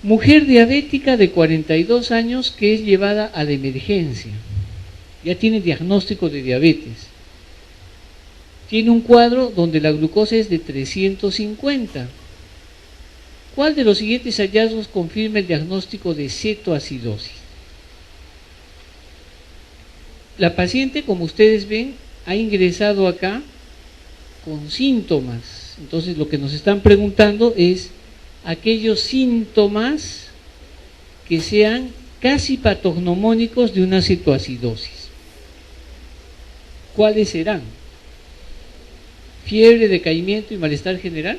Mujer diabética de 42 años que es llevada a la emergencia. Ya tiene diagnóstico de diabetes. Tiene un cuadro donde la glucosa es de 350. ¿Cuál de los siguientes hallazgos confirma el diagnóstico de cetoacidosis? La paciente, como ustedes ven, ha ingresado acá con síntomas. Entonces, lo que nos están preguntando es aquellos síntomas que sean casi patognomónicos de una cetoacidosis. ¿Cuáles serán? Fiebre, decaimiento y malestar general.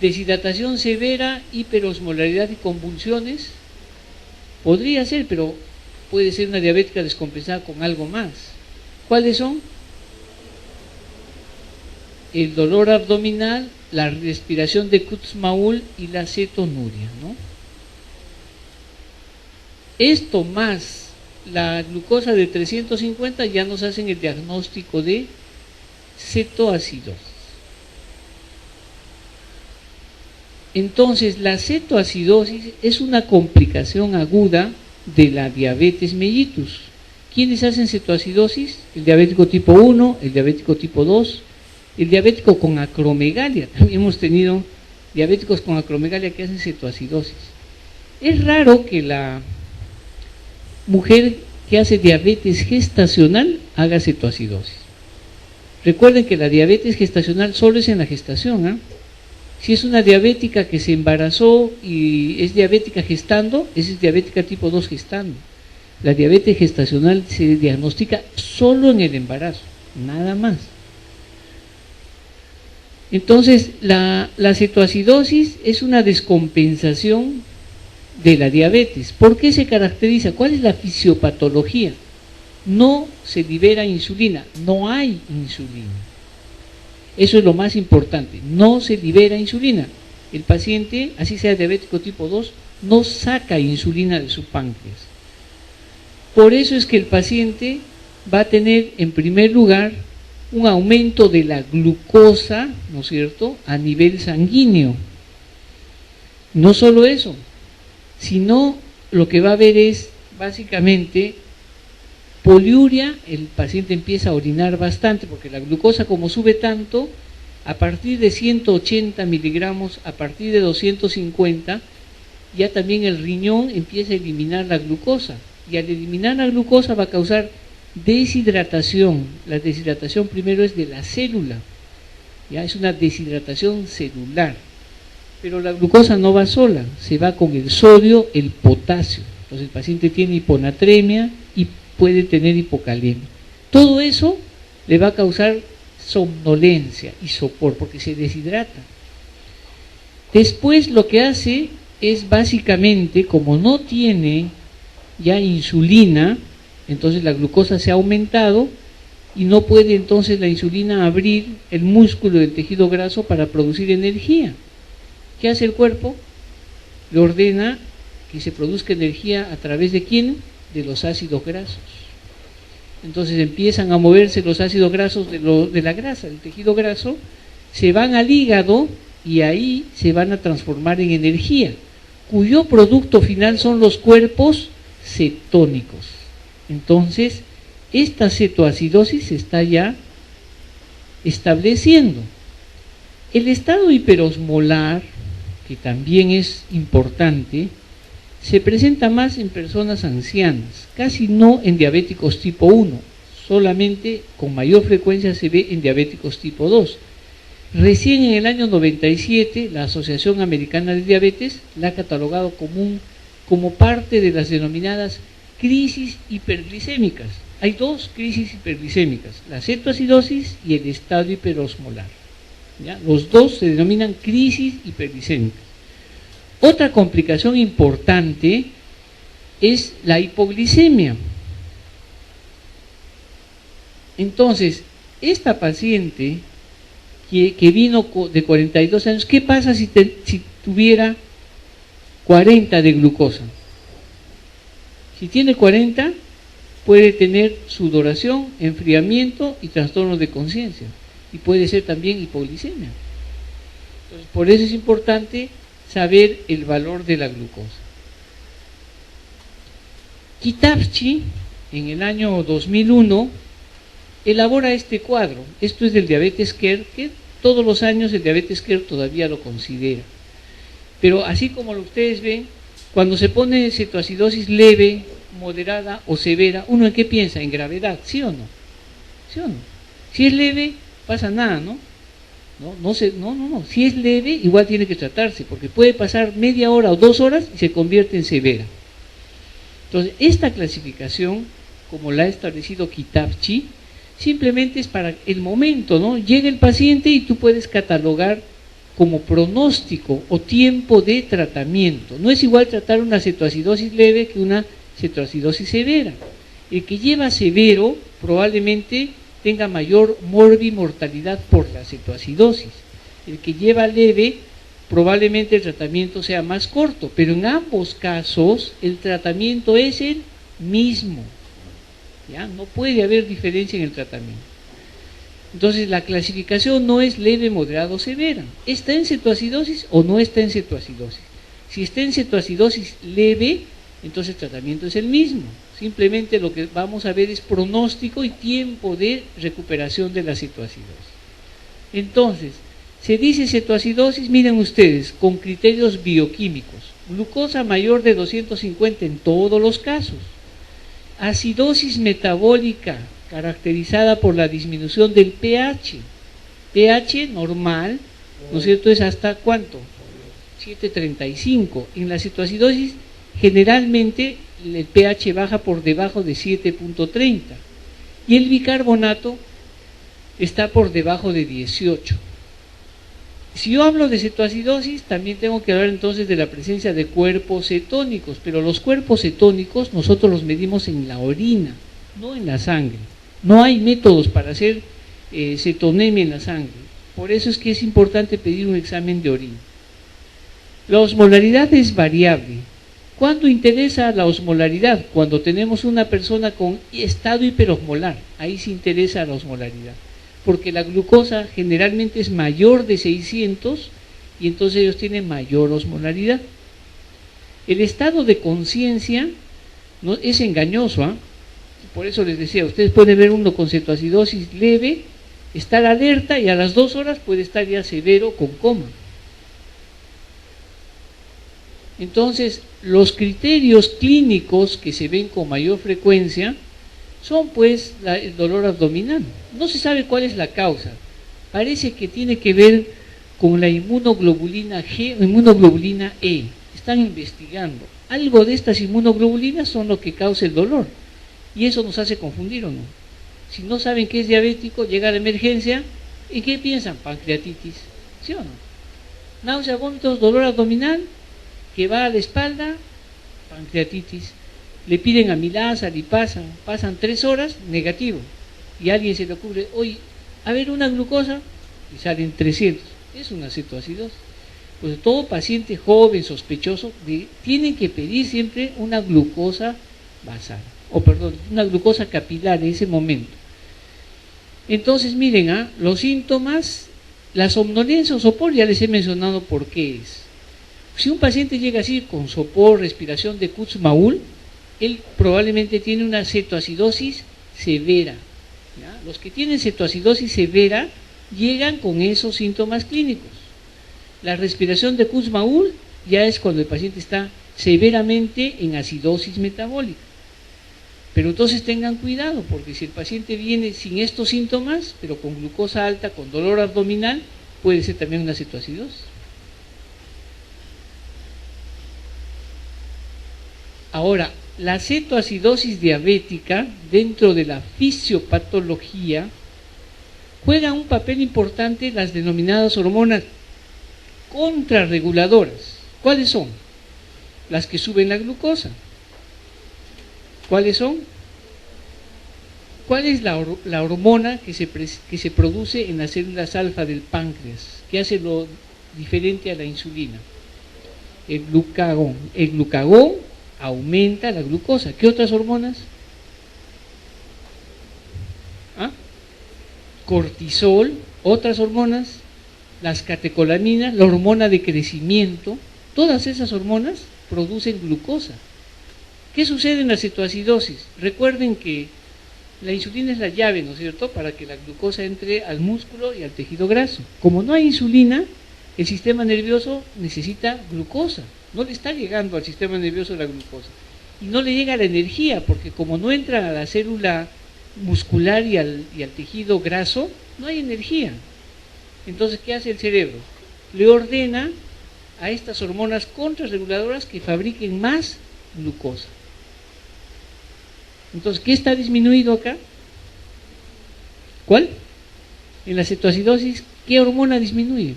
Deshidratación severa, hiperosmolaridad y convulsiones. Podría ser, pero puede ser una diabética descompensada con algo más. ¿Cuáles son? El dolor abdominal, la respiración de Kutzmaul y la cetonuria, ¿no? Esto más la glucosa de 350 ya nos hacen el diagnóstico de cetoacidosis. Entonces, la cetoacidosis es una complicación aguda de la diabetes mellitus. ¿Quiénes hacen cetoacidosis? El diabético tipo 1, el diabético tipo 2, el diabético con acromegalia. También hemos tenido diabéticos con acromegalia que hacen cetoacidosis. Es raro que la mujer que hace diabetes gestacional haga cetoacidosis. Recuerden que la diabetes gestacional solo es en la gestación, ¿eh? Si es una diabética que se embarazó y es diabética gestando, esa es diabética tipo 2 gestando. La diabetes gestacional se diagnostica solo en el embarazo, nada más. Entonces, la cetoacidosis es una descompensación de la diabetes. ¿Por qué se caracteriza? ¿Cuál es la fisiopatología? No se libera insulina, no hay insulina. Eso es lo más importante, no se libera insulina. El paciente, así sea diabético tipo 2, no saca insulina de su páncreas. Por eso es que el paciente va a tener en primer lugar un aumento de la glucosa, ¿no es cierto?, a nivel sanguíneo. No solo eso, sino lo que va a haber es básicamente poliuria. El paciente empieza a orinar bastante porque la glucosa, como sube tanto, a partir de 180 miligramos, a partir de 250, ya también el riñón empieza a eliminar la glucosa, y al eliminar la glucosa va a causar deshidratación. La deshidratación primero es de la célula, ya es una deshidratación celular, pero la glucosa no va sola, se va con el sodio, el potasio. Entonces el paciente tiene hiponatremia y puede tener hipocalemia. Todo eso le va a causar somnolencia y sopor porque se deshidrata. Después lo que hace es básicamente, como no tiene ya insulina, entonces la glucosa se ha aumentado y no puede entonces la insulina abrir el músculo del tejido graso para producir energía. ¿Qué hace el cuerpo? Le ordena que se produzca energía a través de ¿quién? De los ácidos grasos. Entonces empiezan a moverse los ácidos grasos de la grasa, del tejido graso, se van al hígado y ahí se van a transformar en energía, cuyo producto final son los cuerpos cetónicos. Entonces, esta cetoacidosis se está ya estableciendo. El estado hiperosmolar, que también es importante, se presenta más en personas ancianas, casi no en diabéticos tipo 1, solamente con mayor frecuencia se ve en diabéticos tipo 2. Recién en el año 97, la Asociación Americana de Diabetes la ha catalogado como parte de las denominadas crisis hiperglicémicas. Hay dos crisis hiperglicémicas, la cetoacidosis y el estado hiperosmolar. ¿Ya? Los dos se denominan crisis hiperglicémicas. Otra complicación importante es la hipoglicemia. Entonces, esta paciente que vino de 42 años, ¿qué pasa si tuviera 40 de glucosa? Si tiene 40, puede tener sudoración, enfriamiento y trastornos de conciencia. Y puede ser también hipoglicemia. Entonces, por eso es importante saber el valor de la glucosa. Kitavchi, en el año 2001, elabora este cuadro. Esto es del diabetes care, que todos los años el diabetes care todavía lo considera. Pero así como ustedes ven, cuando se pone cetoacidosis leve, moderada o severa, ¿uno en qué piensa? En gravedad, ¿sí o no? ¿Sí o no? Si es leve, pasa nada, ¿no? No. Si es leve, igual tiene que tratarse, porque puede pasar media hora o 2 horas y se convierte en severa. Entonces, esta clasificación, como la ha establecido Kitavchi, simplemente es para el momento, ¿no? Llega el paciente y tú puedes catalogar como pronóstico o tiempo de tratamiento. No es igual tratar una cetoacidosis leve que una cetoacidosis severa. El que lleva severo probablemente tenga mayor morbimortalidad por la cetoacidosis. El que lleva leve, probablemente el tratamiento sea más corto, pero en ambos casos el tratamiento es el mismo. ¿Ya? No puede haber diferencia en el tratamiento. Entonces la clasificación no es leve, moderado o severa. ¿Está en cetoacidosis o no está en cetoacidosis? Si está en cetoacidosis leve, entonces el tratamiento es el mismo. Simplemente lo que vamos a ver es pronóstico y tiempo de recuperación de la cetoacidosis. Entonces, se dice cetoacidosis, miren ustedes, con criterios bioquímicos. Glucosa mayor de 250 en todos los casos. Acidosis metabólica caracterizada por la disminución del pH. pH normal, ¿no es cierto? Es hasta ¿cuánto? 7.35. En la cetoacidosis generalmente el pH baja por debajo de 7.30 y el bicarbonato está por debajo de 18. Si yo hablo de cetoacidosis, también tengo que hablar entonces de la presencia de cuerpos cetónicos, pero los cuerpos cetónicos nosotros los medimos en la orina, no en la sangre. No hay métodos para hacer cetonemia en la sangre. Por eso es que es importante pedir un examen de orina. La osmolaridad es variable. ¿Cuándo interesa la osmolaridad? Cuando tenemos una persona con estado hiperosmolar, ahí sí interesa la osmolaridad, porque la glucosa generalmente es mayor de 600 y entonces ellos tienen mayor osmolaridad. El estado de conciencia no es engañoso, ¿eh? Por eso les decía, ustedes pueden ver uno con cetoacidosis leve, estar alerta y a las 2 horas puede estar ya severo con coma. Entonces, los criterios clínicos que se ven con mayor frecuencia son pues el dolor abdominal. No se sabe cuál es la causa. Parece que tiene que ver con la inmunoglobulina G o inmunoglobulina E. Están investigando. Algo de estas inmunoglobulinas son lo que causa el dolor. Y eso nos hace confundir, ¿o no? Si no saben que es diabético, llega a la emergencia, ¿y qué piensan? Pancreatitis, ¿sí o no? Náuseas, vómitos, dolor abdominal, que va a la espalda, pancreatitis. Le piden amilasa, lipasa, pasan 3 horas, negativo. Y a alguien se le ocurre, oye, a ver una glucosa, y salen 300. Es una cetoacidosis. Pues todo paciente joven, sospechoso, tienen que pedir siempre una glucosa basal. Una glucosa capilar en ese momento. Entonces miren, los síntomas, la somnolencia o sopor, ya les he mencionado por qué es. Si un paciente llega así con sopor, respiración de Kutzmaul, él probablemente tiene una cetoacidosis severa. ¿Ya? Los que tienen cetoacidosis severa llegan con esos síntomas clínicos. La respiración de Kutzmaul ya es cuando el paciente está severamente en acidosis metabólica. Pero entonces tengan cuidado, porque si el paciente viene sin estos síntomas, pero con glucosa alta, con dolor abdominal, puede ser también una cetoacidosis. Ahora, la cetoacidosis diabética, dentro de la fisiopatología, juega un papel importante las denominadas hormonas contrarreguladoras. ¿Cuáles son? Las que suben la glucosa. ¿Cuáles son? ¿Cuál es la hormona que se produce en las células alfa del páncreas, que hace lo diferente a la insulina? El glucagón. El glucagón aumenta la glucosa. ¿Qué otras hormonas? Cortisol, otras hormonas, las catecolaminas, la hormona de crecimiento, Todas esas hormonas producen glucosa. ¿Qué sucede en la cetoacidosis? Recuerden que la insulina es la llave, ¿no es cierto?, para que la glucosa entre al músculo y al tejido graso. Como no hay insulina, el sistema nervioso necesita glucosa. No le está llegando al sistema nervioso la glucosa. Y no le llega la energía, porque como no entra a la célula muscular y al tejido graso, no hay energía. Entonces, ¿qué hace el cerebro? Le ordena a estas hormonas contrarreguladoras que fabriquen más glucosa. Entonces, ¿qué está disminuido acá? ¿Cuál? En la cetoacidosis, ¿qué hormona disminuye?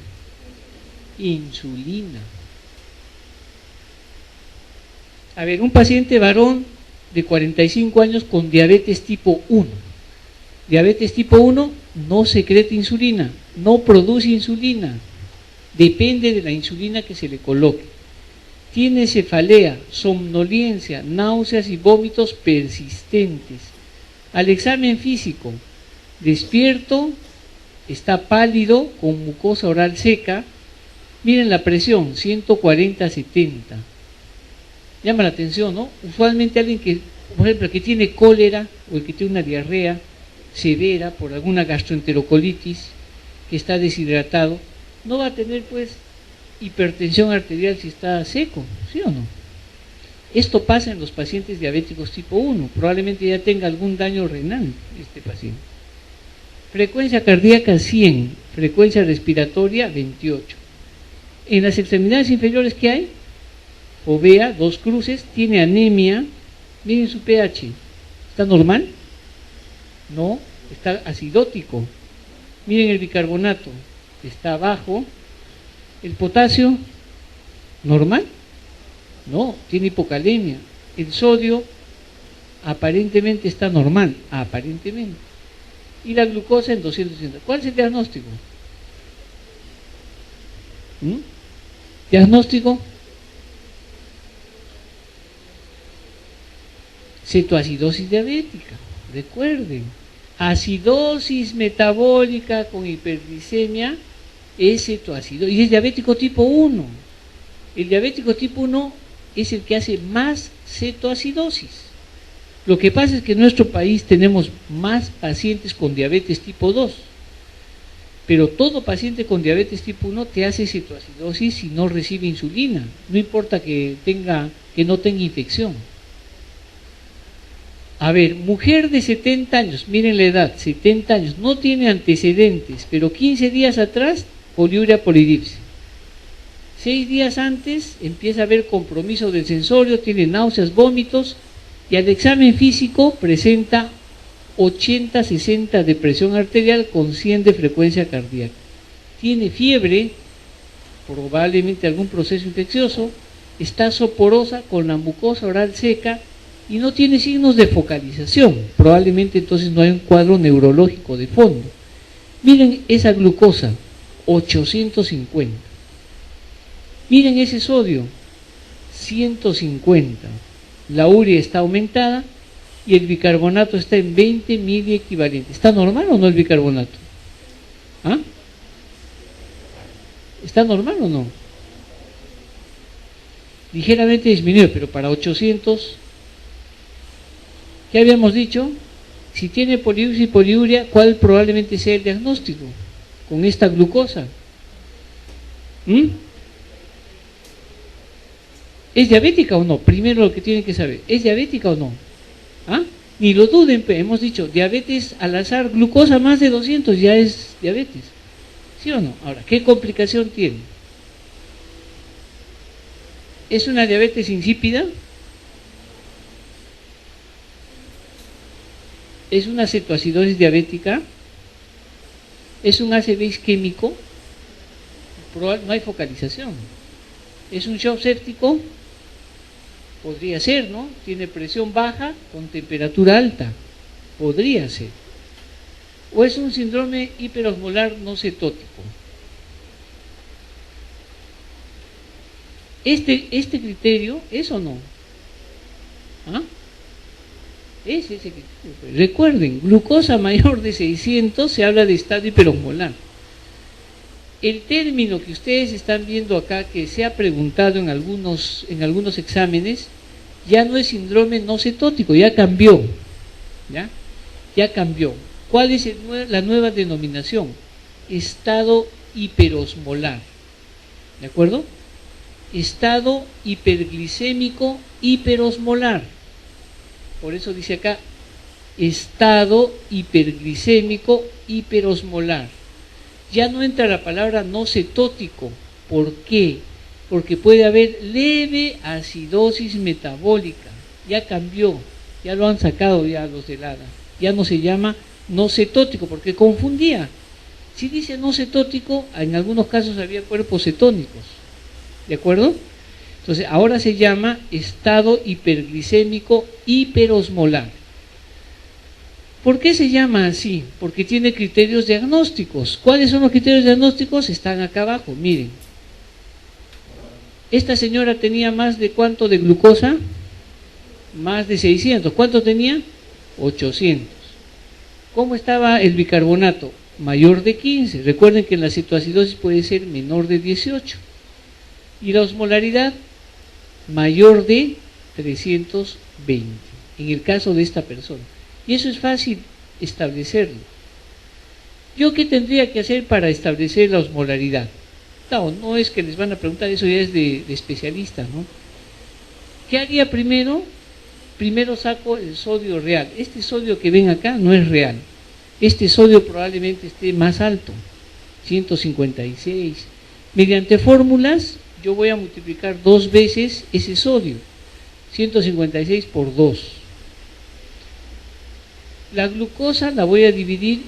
Insulina. A ver, un paciente varón de 45 años con diabetes tipo 1. Diabetes tipo 1 no secreta insulina, no produce insulina, depende de la insulina que se le coloque. Tiene cefalea, somnolencia, náuseas y vómitos persistentes. Al examen físico, despierto, está pálido, con mucosa oral seca. Miren la presión, 140/70. Llama la atención, ¿no? Usualmente alguien que, por ejemplo, que tiene cólera o el que tiene una diarrea severa por alguna gastroenterocolitis, que está deshidratado, no va a tener pues hipertensión arterial si está seco, ¿sí o no? Esto pasa en los pacientes diabéticos tipo 1, probablemente ya tenga algún daño renal este paciente. Frecuencia cardíaca 100, frecuencia respiratoria 28. En las extremidades inferiores, ¿qué hay? Ovea, 2 cruces, tiene anemia, miren su pH, ¿está normal? No, está acidótico. Miren el bicarbonato, está bajo. El potasio, ¿normal? No, tiene hipocalemia. El sodio aparentemente está normal, aparentemente. Y la glucosa en 260. ¿Cuál es el diagnóstico? ¿Diagnóstico? Cetoacidosis diabética, recuerden. Acidosis metabólica con hiperglicemia es cetoacidosis, y es diabético tipo 1. El diabético tipo 1 es el que hace más cetoacidosis. Lo que pasa es que en nuestro país tenemos más pacientes con diabetes tipo 2, pero todo paciente con diabetes tipo 1 te hace cetoacidosis si no recibe insulina, no importa que no tenga infección. A ver, mujer de 70 años, miren la edad, 70 años, no tiene antecedentes, pero 15 días atrás, poliuria polidipsia. 6 días antes empieza a haber compromiso del sensorio, tiene náuseas, vómitos, y al examen físico presenta 80/60 de presión arterial con 100 de frecuencia cardíaca. Tiene fiebre, probablemente algún proceso infeccioso, está soporosa con la mucosa oral seca, y no tiene signos de focalización, probablemente entonces no hay un cuadro neurológico de fondo. Miren esa glucosa, 850. Miren ese sodio, 150. La urea está aumentada y el bicarbonato está en 20 miliequivalentes. ¿Está normal o no el bicarbonato? ¿Ah? ¿Está normal o no? Ligeramente disminuido, pero para 800... ¿Qué habíamos dicho? Si tiene poliuria y poliuria, ¿cuál probablemente sea el diagnóstico con esta glucosa? ¿Es diabética o no? Primero lo que tienen que saber, ¿es diabética o no? ¿Ah? Ni lo duden, hemos dicho, diabetes al azar, glucosa más de 200 ya es diabetes. ¿Sí o no? Ahora, ¿qué complicación tiene? ¿Es una diabetes insípida? ¿Es una cetoacidosis diabética? ¿Es un ACV isquémico? No hay focalización. ¿Es un shock séptico? Podría ser, ¿no? Tiene presión baja con temperatura alta. Podría ser. ¿O es un síndrome hiperosmolar no cetótico? ¿Este criterio es o no? ¿Ah? Es ese criterio. Recuerden, glucosa mayor de 600 se habla de estado hiperosmolar. El término que ustedes están viendo acá, que se ha preguntado en algunos exámenes, ya no es síndrome no cetótico, ya cambió, ya cambió. ¿Cuál es la nueva denominación? Estado hiperosmolar, ¿de acuerdo? Estado hiperglicémico hiperosmolar. Por eso dice acá, estado hiperglicémico hiperosmolar. Ya no entra la palabra no cetótico. ¿Por qué? Porque puede haber leve acidosis metabólica. Ya cambió, ya lo han sacado ya los del ADA. Ya no se llama no cetótico, porque confundía. Si dice no cetótico, en algunos casos había cuerpos cetónicos. ¿De acuerdo? Entonces, ahora se llama estado hiperglicémico hiperosmolar. ¿Por qué se llama así? Porque tiene criterios diagnósticos. ¿Cuáles son los criterios diagnósticos? Están acá abajo, miren. Esta señora tenía más de ¿cuánto de glucosa? Más de 600. ¿Cuánto tenía? 800. ¿Cómo estaba el bicarbonato? Mayor de 15. Recuerden que en la cetoacidosis puede ser menor de 18. Y la osmolaridad mayor de 320, en el caso de esta persona. Y eso es fácil establecerlo. ¿Yo qué tendría que hacer para establecer la osmolaridad? No es que les van a preguntar, eso ya es de especialistas, ¿no? ¿Qué haría primero? Primero saco el sodio real. Este sodio que ven acá no es real. Este sodio probablemente esté más alto, 156. Mediante fórmulas, yo voy a multiplicar 2 veces ese sodio, 156 por 2. La glucosa la voy a dividir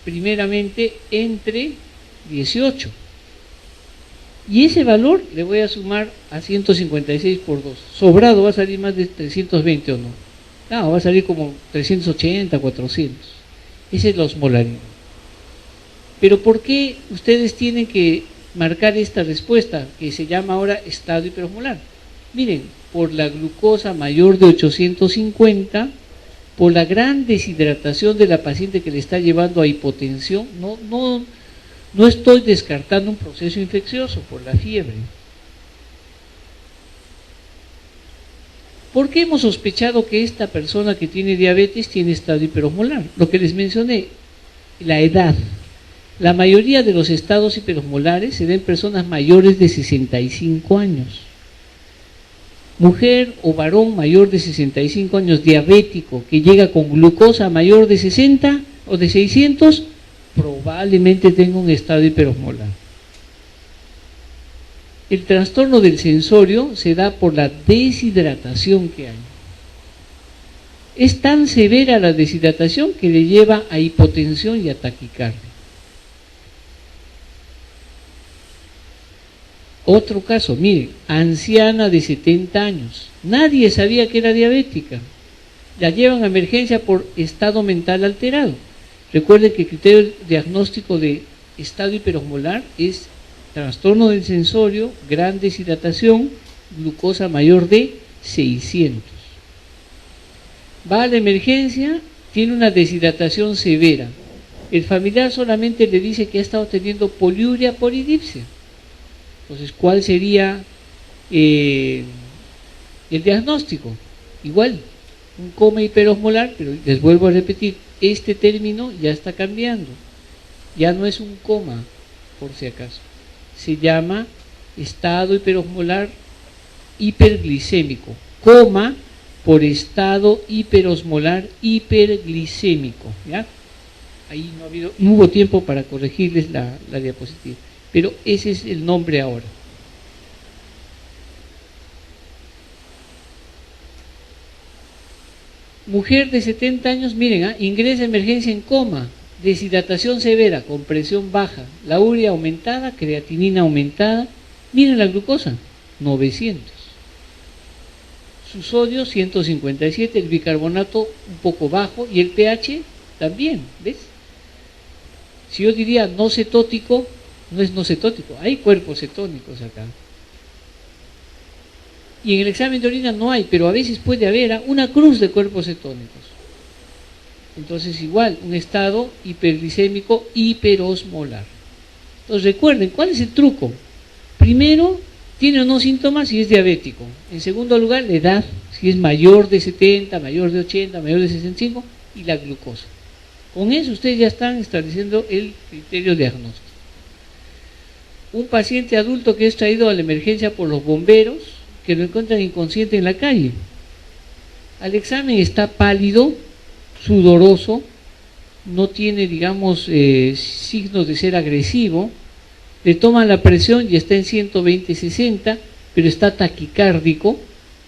primeramente entre 18. Y ese valor le voy a sumar a 156 por 2. Sobrado va a salir más de 320 o no. No, va a salir como 380, 400. Esa es la osmolaridad. Pero ¿por qué ustedes tienen que marcar esta respuesta que se llama ahora estado hiperosmolar? Miren, por la glucosa mayor de 850, por la gran deshidratación de la paciente que le está llevando a hipotensión, no estoy descartando un proceso infeccioso por la fiebre. ¿Por qué hemos sospechado que esta persona que tiene diabetes tiene estado hiperosmolar? Lo que les mencioné, la edad. La mayoría de los estados hiperosmolares se ven en personas mayores de 65 años. Mujer o varón mayor de 65 años diabético que llega con glucosa mayor de 60 o de 600, probablemente tenga un estado hiperosmolar. El trastorno del sensorio se da por la deshidratación que hay. Es tan severa la deshidratación que le lleva a hipotensión y a taquicardia. Otro caso, miren, anciana de 70 años, nadie sabía que era diabética, la llevan a emergencia por estado mental alterado. Recuerden que el criterio diagnóstico de estado hiperosmolar es trastorno del sensorio, gran deshidratación, glucosa mayor de 600. Va a la emergencia, tiene una deshidratación severa. El familiar solamente le dice que ha estado teniendo poliuria por idipsia. Entonces, ¿cuál sería el diagnóstico? Igual, un coma hiperosmolar, pero les vuelvo a repetir, este término ya está cambiando. Ya no es un coma, por si acaso. Se llama estado hiperosmolar hiperglicémico. Coma por estado hiperosmolar hiperglicémico. ¿Ya? Ahí no hubo tiempo para corregirles la diapositiva. Pero ese es el nombre ahora. Mujer de 70 años, miren, ingresa a emergencia en coma, deshidratación severa, con presión baja, la urea aumentada, creatinina aumentada, miren la glucosa, 900. Su sodio, 157, el bicarbonato un poco bajo y el pH también, ¿ves? Si yo diría no cetótico, no es no cetótico, hay cuerpos cetónicos acá. Y en el examen de orina no hay, pero a veces puede haber una cruz de cuerpos cetónicos. Entonces igual, un estado hiperglicémico hiperosmolar. Entonces recuerden, ¿cuál es el truco? Primero, tiene o no síntomas si es diabético. En segundo lugar, la edad, si es mayor de 70, mayor de 80, mayor de 65, y la glucosa. Con eso ustedes ya están estableciendo el criterio diagnóstico. Un paciente adulto que es traído a la emergencia por los bomberos, que lo encuentran inconsciente en la calle. Al examen está pálido, sudoroso, no tiene, digamos, signos de ser agresivo, le toman la presión y está en 120/60, pero está taquicárdico.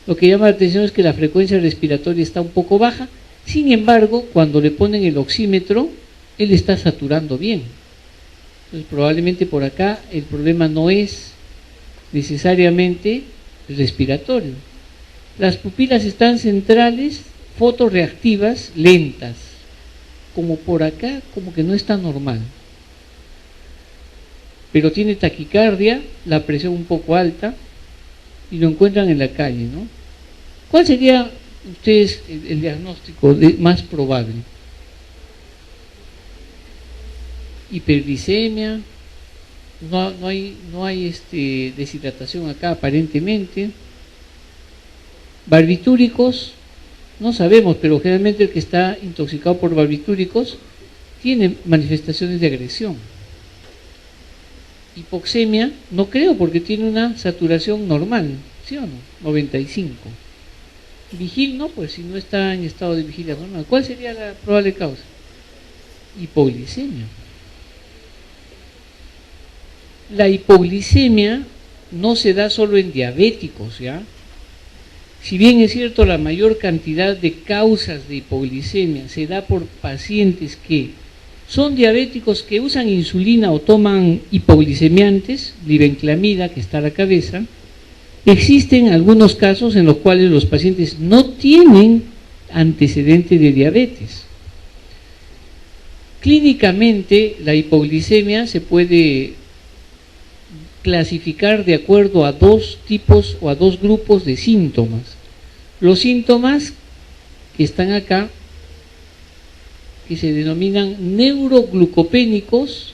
Lo que llama la atención es que la frecuencia respiratoria está un poco baja. Sin embargo, cuando le ponen el oxímetro, él está saturando bien. Entonces, probablemente por acá el problema no es necesariamente respiratorio. Las pupilas están centrales, fotorreactivas, lentas. Como por acá, como que no está normal. Pero tiene taquicardia, la presión un poco alta, y lo encuentran en la calle, ¿no? ¿Cuál sería ustedes el diagnóstico más probable? Hiperglicemia, no hay deshidratación acá aparentemente. Barbitúricos, no sabemos, pero generalmente el que está intoxicado por barbitúricos tiene manifestaciones de agresión. Hipoxemia, no creo, porque tiene una saturación normal, ¿sí o no? 95. Vigil, no, pues si no está en estado de vigilia normal. ¿Cuál sería la probable causa? Hipoglicemia. La hipoglicemia no se da solo en diabéticos, ¿ya? Si bien es cierto, la mayor cantidad de causas de hipoglicemia se da por pacientes que son diabéticos que usan insulina o toman hipoglicemiantes, glibenclamida, que está a la cabeza. Existen algunos casos en los cuales los pacientes no tienen antecedente de diabetes. Clínicamente, la hipoglicemia se puede clasificar de acuerdo a dos tipos o a dos grupos de síntomas. Los síntomas que están acá, que se denominan neuroglucopénicos,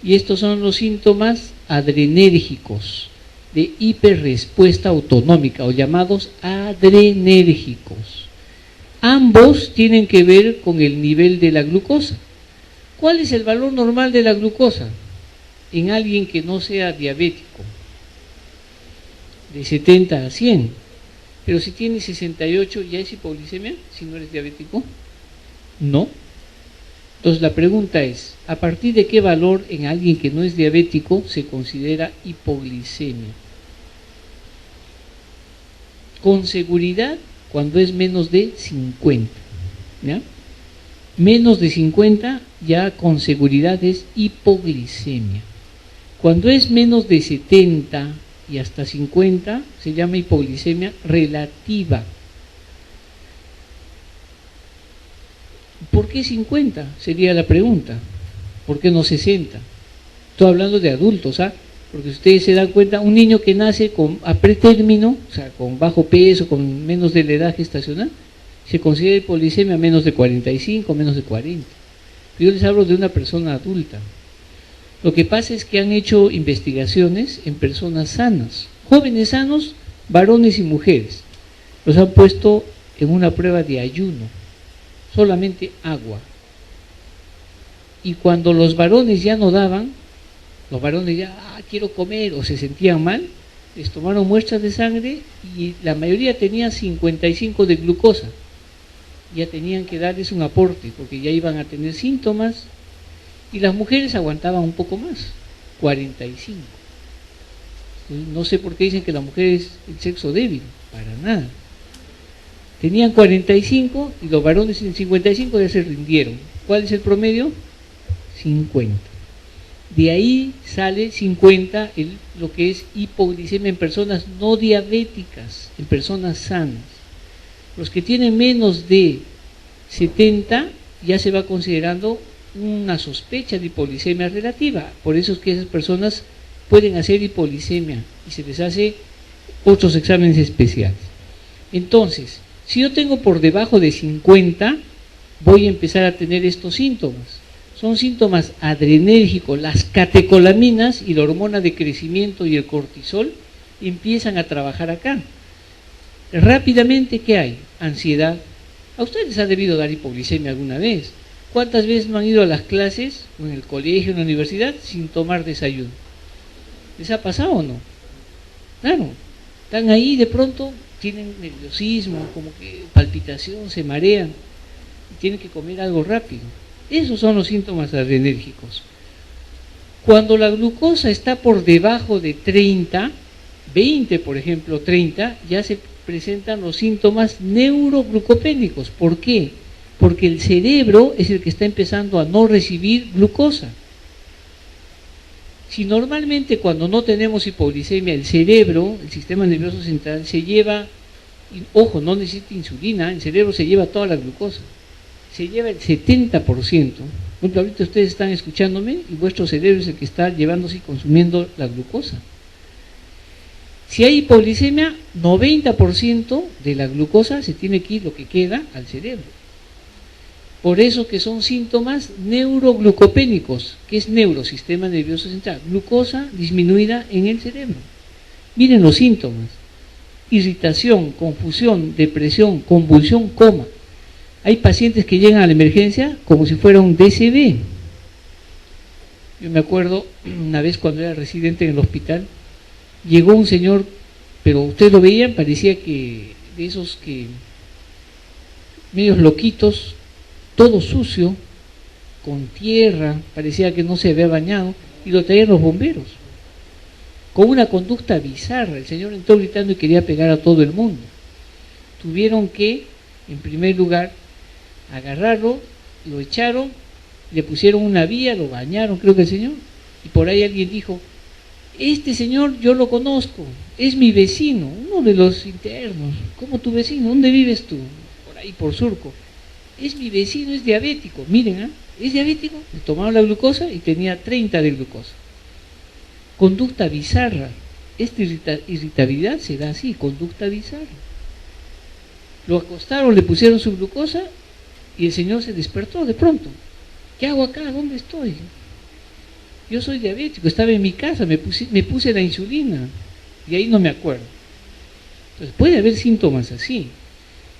y estos son los síntomas adrenérgicos de hiperrespuesta autonómica, o llamados adrenérgicos. Ambos tienen que ver con el nivel de la glucosa. ¿Cuál es el valor normal de la glucosa en alguien que no sea diabético? De 70 a 100. Pero si tiene 68, ¿ya es hipoglicemia si no eres diabético? No. Entonces la pregunta es, ¿a partir de qué valor en alguien que no es diabético se considera hipoglicemia? Con seguridad, cuando es menos de 50, ¿ya? Menos de 50 ya con seguridad es hipoglicemia. Cuando es menos de 70 y hasta 50 se llama hipoglicemia relativa. ¿Por qué 50? Sería la pregunta. ¿Por qué no 60? Estoy hablando de adultos, ¿ah? Porque ustedes se dan cuenta, un niño que nace a pretérmino, o sea, con bajo peso, con menos de la edad gestacional, se considera hipoglicemia menos de 45, menos de 40. Yo les hablo de una persona adulta. Lo que pasa es que han hecho investigaciones en personas sanas, jóvenes sanos, varones y mujeres. Los han puesto en una prueba de ayuno, solamente agua. Y cuando los varones ya no daban, los varones ya, quiero comer, o se sentían mal, les tomaron muestras de sangre y la mayoría tenía 55 de glucosa. Ya tenían que darles un aporte porque ya iban a tener síntomas, y las mujeres aguantaban un poco más, 45. No sé por qué dicen que la mujer es el sexo débil, para nada. Tenían 45 y los varones en 55 ya se rindieron. ¿Cuál es el promedio? 50. De ahí sale 50 lo que es hipoglicemia en personas no diabéticas, en personas sanas. Los que tienen menos de 70 ya se va considerando una sospecha de hipoglicemia relativa. Por eso es que esas personas pueden hacer hipoglicemia y se les hace otros exámenes especiales. Entonces, si yo tengo por debajo de 50, voy a empezar a tener estos síntomas. son síntomas adrenérgicos. Las catecolaminas y la hormona de crecimiento y el cortisol empiezan a trabajar acá. Rápidamente, ¿qué hay? Ansiedad. A ustedes les ha debido dar hipoglicemia alguna vez. ¿Cuántas veces no han ido a las clases, o en el colegio, en la universidad, sin tomar desayuno? ¿Les ha pasado o no? Claro, están ahí y de pronto tienen nerviosismo, como que palpitación, se marean, y tienen que comer algo rápido. Esos son los síntomas adrenérgicos. Cuando la glucosa está por debajo de 30, 20 por ejemplo, 30, ya se presentan los síntomas neuroglucopénicos. ¿Por qué? Porque el cerebro es el que está empezando a no recibir glucosa. Si normalmente cuando no tenemos hipoglicemia, el cerebro, el sistema nervioso central, se lleva, ojo, no necesita insulina, el cerebro se lleva toda la glucosa, se lleva el 70%. Por ejemplo, ahorita ustedes están escuchándome y vuestro cerebro es el que está llevándose y consumiendo la glucosa. Si hay hipoglicemia, 90% de la glucosa se tiene que ir, lo que queda, al cerebro. Por eso que son síntomas neuroglucopénicos. ¿Qué es neuro? Sistema nervioso central. Glucosa disminuida en el cerebro. Miren los síntomas: irritación, confusión, depresión, convulsión, coma. Hay pacientes que llegan a la emergencia como si fuera un DCB. Yo me acuerdo una vez cuando era residente en el hospital, llegó un señor, pero ustedes lo veían, parecía que de esos que medios loquitos, todo sucio, con tierra, parecía que no se había bañado, y lo traían los bomberos, con una conducta bizarra. El señor entró gritando y quería pegar a todo el mundo. Tuvieron que, en primer lugar, agarrarlo, lo echaron, le pusieron una vía, lo bañaron, creo que el señor, y por ahí alguien dijo: este señor yo lo conozco, es mi vecino, uno de los internos. ¿Cómo tu vecino? ¿Dónde vives tú? Por ahí, por Surco. Es mi vecino, es diabético. Miren, es diabético. Le tomaron la glucosa y tenía 30 de glucosa. Conducta bizarra. Esta irritabilidad se da así, conducta bizarra. Lo acostaron, le pusieron su glucosa y el señor se despertó de pronto. ¿Qué hago acá? ¿Dónde estoy? Yo soy diabético, estaba en mi casa, me puse la insulina y ahí no me acuerdo. Entonces puede haber síntomas así.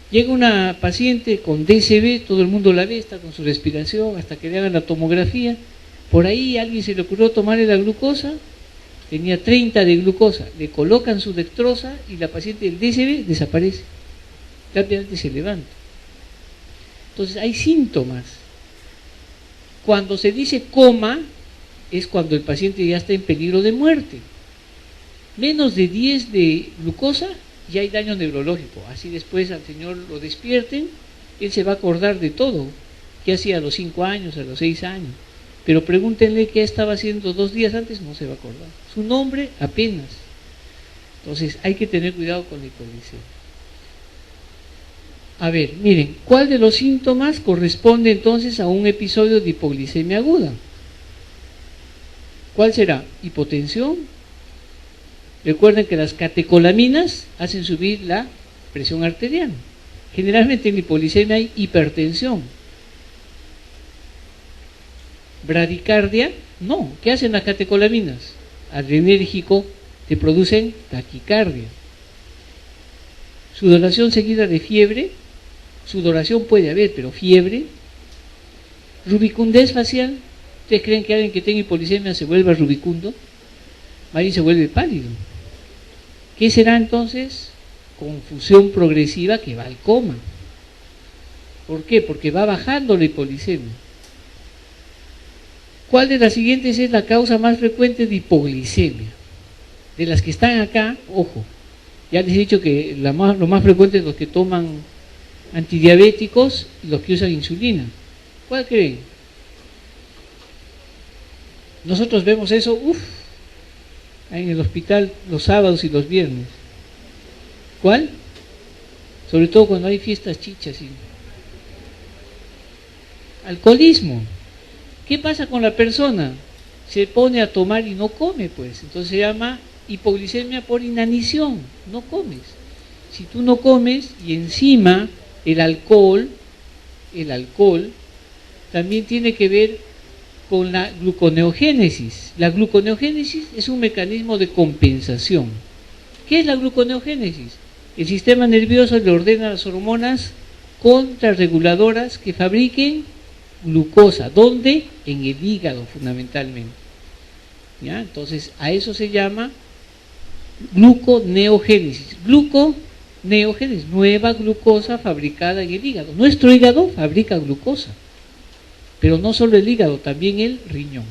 Llega una paciente con DCB, todo el mundo la ve, está con su respiración, hasta que le hagan la tomografía. Por ahí a alguien se le ocurrió tomarle la glucosa, tenía 30 de glucosa, le colocan su dextrosa y la paciente del DCB desaparece. Rápidamente se levanta. Entonces hay síntomas. Cuando se dice coma, es cuando el paciente ya está en peligro de muerte. Menos de 10 de glucosa, ya hay daño neurológico. Así después al señor lo despierten, él se va a acordar de todo. ¿Qué hacía a los 5 años, a los 6 años? Pero pregúntenle qué estaba haciendo 2 días antes, no se va a acordar. Su nombre apenas. Entonces hay que tener cuidado con la hipoglicemia. A ver, miren, ¿cuál de los síntomas corresponde entonces a un episodio de hipoglicemia aguda? ¿Cuál será? Hipotensión. Recuerden que las catecolaminas hacen subir la presión arterial. Generalmente en hipoglicemia hay hipertensión. Bradicardia, no. ¿Qué hacen las catecolaminas? Adrenérgico, te producen taquicardia. Sudoración seguida de fiebre. Sudoración puede haber, pero fiebre. Rubicundez facial. ¿Ustedes creen que alguien que tenga hipoglicemia se vuelva rubicundo? Ahí se vuelve pálido. ¿Qué será entonces? Confusión progresiva que va al coma. ¿Por qué? Porque va bajando la hipoglicemia. ¿Cuál de las siguientes es la causa más frecuente de hipoglicemia? De las que están acá, ojo, ya les he dicho que lo más frecuente es los que toman antidiabéticos y los que usan insulina. ¿Cuál creen? Nosotros vemos eso, en el hospital los sábados y los viernes. ¿Cuál? Sobre todo cuando hay fiestas chichas. Alcoholismo. ¿Qué pasa con la persona? Se pone a tomar y no come, pues. Entonces se llama hipoglicemia por inanición. No comes. Si tú no comes y encima el alcohol también tiene que ver con la gluconeogénesis. La gluconeogénesis es un mecanismo de compensación. ¿Qué es la gluconeogénesis? El sistema nervioso le ordena a las hormonas contrarreguladoras que fabriquen glucosa. ¿Dónde? En el hígado fundamentalmente. ¿Ya? Entonces a eso se llama gluconeogénesis. Gluconeogénesis, nueva glucosa fabricada en el hígado. Nuestro hígado fabrica glucosa, pero no solo el hígado, también el riñón.